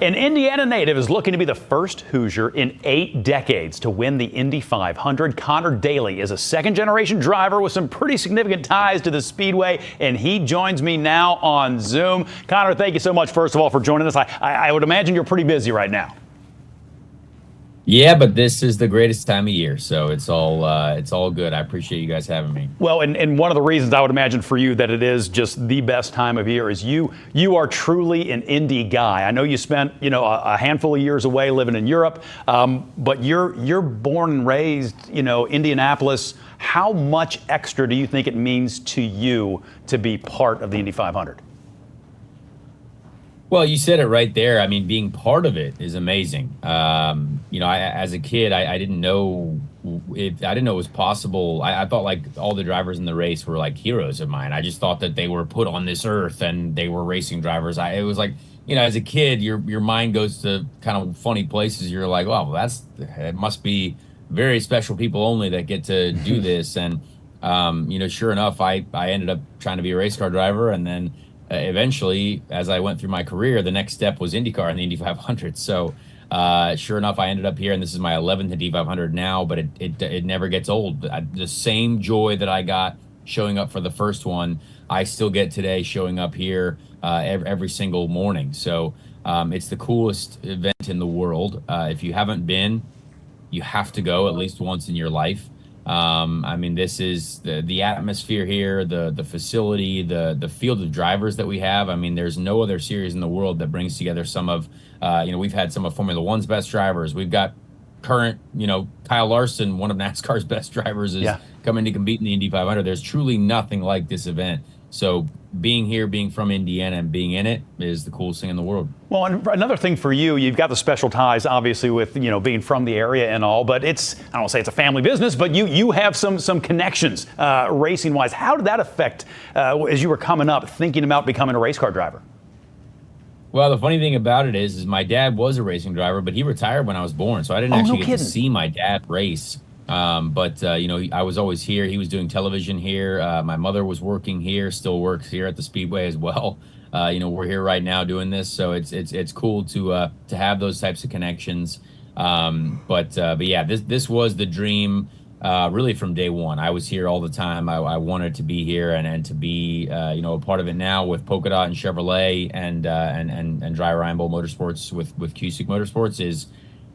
An Indiana native is looking to be the first Hoosier in 8 decades to win the Indy 500. Connor Daly is a second-generation driver with some pretty significant ties to the Speedway, and he joins me now on Zoom. Connor, thank you so much, first of all, for joining us. I would imagine you're pretty busy right now. Yeah, but this is the greatest time of year, so it's all good. I appreciate you guys having me. Well, and one of the reasons I would imagine for you that it is just the best time of year is you are truly an Indy guy. I know you spent a handful of years away living in Europe, but you're born and raised Indianapolis. How much extra do you think it means to you to be part of the Indy 500? Well, you said it right there. I mean, being part of it is amazing. As a kid, I didn't know it was possible. I thought like all the drivers in the race were like heroes of mine. I just thought that they were put on this earth and they were racing drivers. It was like, as a kid, your mind goes to kind of funny places. You're like, well, it must be very special people only that get to do this. And sure enough, I ended up trying to be a race car driver, and then eventually, as I went through my career, the next step was IndyCar and the Indy 500. So sure enough, I ended up here, and this is my 11th Indy 500 now, but it never gets old. The same joy that I got showing up for the first one, I still get today showing up here every single morning. So it's the coolest event in the world. If you haven't been, you have to go at least once in your life. This is the atmosphere here, the facility, the field of drivers that we have. There's no other series in the world that brings together some of, we've had some of Formula One's best drivers. We've got current, Kyle Larson, one of NASCAR's best drivers, is coming to compete in the Indy 500. There's truly nothing like this event. So being here, being from Indiana, and being in it is the coolest thing in the world. Well, and another thing for you've got the special ties, obviously, with being from the area and all. But I don't want to say it's a family business, but you have some connections racing wise. How did that affect as you were coming up, thinking about becoming a race car driver? Well, the funny thing about it is my dad was a racing driver, but he retired when I was born, so I didn't actually get to see my dad race. I was always here. He was doing television here. My mother was working here, still works here at the Speedway as well. We're here right now doing this, so it's cool to have those types of connections. But yeah, this was the dream really from day one. I was here all the time. I wanted to be here and to be a part of it now with Polka Dot and Chevrolet and Dry Reinbold Motorsports with Cusick Motorsports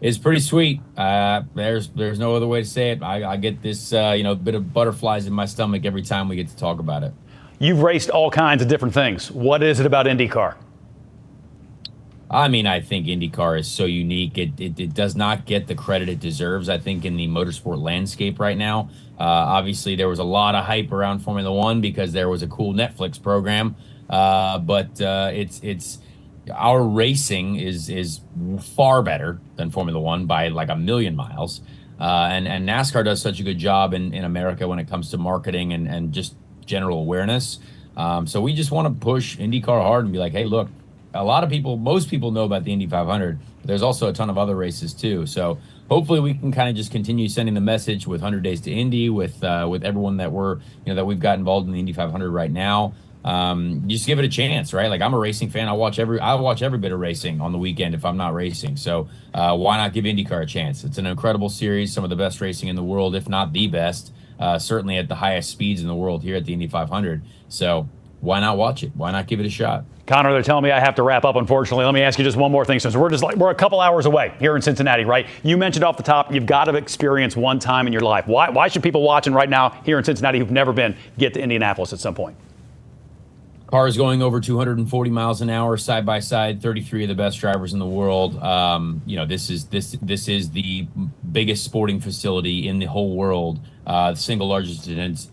is pretty sweet. There's no other way to say it. I get this bit of butterflies in my stomach every time we get to talk about it. You've raced all kinds of different things. What is it about IndyCar? I think IndyCar is so unique. It does not get the credit it deserves, I think, in the motorsport landscape right now. Obviously, there was a lot of hype around Formula One because there was a cool Netflix program. But our racing is far better than Formula One by like a million miles. And NASCAR does such a good job in America when it comes to marketing and just general awareness. So we just want to push IndyCar hard and be like, hey, look, most people know about the Indy 500, but there's also a ton of other races too. So hopefully we can kind of just continue sending the message with 100 Days to Indy, with everyone that we've got involved in the Indy 500 right now. Just give it a chance, right? Like, I'm a racing fan. I'll watch every bit of racing on the weekend if I'm not racing. So why not give IndyCar a chance? It's an incredible series, some of the best racing in the world, if not the best, certainly at the highest speeds in the world here at the Indy 500. So why not watch it? Why not give it a shot? Connor, they're telling me I have to wrap up, unfortunately. Let me ask you just one more thing, since we're a couple hours away here in Cincinnati, right? You mentioned off the top, you've got to experience one time in your life. Why should people watching right now here in Cincinnati who've never been get to Indianapolis at some point? Cars going over 240 miles an hour side by side, 33 of the best drivers in the world. This is the biggest sporting facility in the whole world, the single largest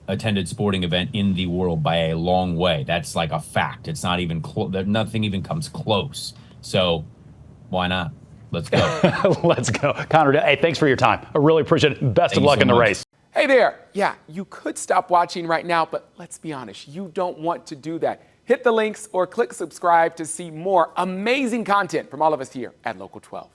attended sporting event in the world by a long way. That's like a fact. It's not even nothing even comes close. So why not? Let's go. Let's go. Connor, hey, thanks for your time. I really appreciate it. Best of luck in the race. Hey there. Yeah, you could stop watching right now, but let's be honest, you don't want to do that. Hit the links or click subscribe to see more amazing content from all of us here at Local 12.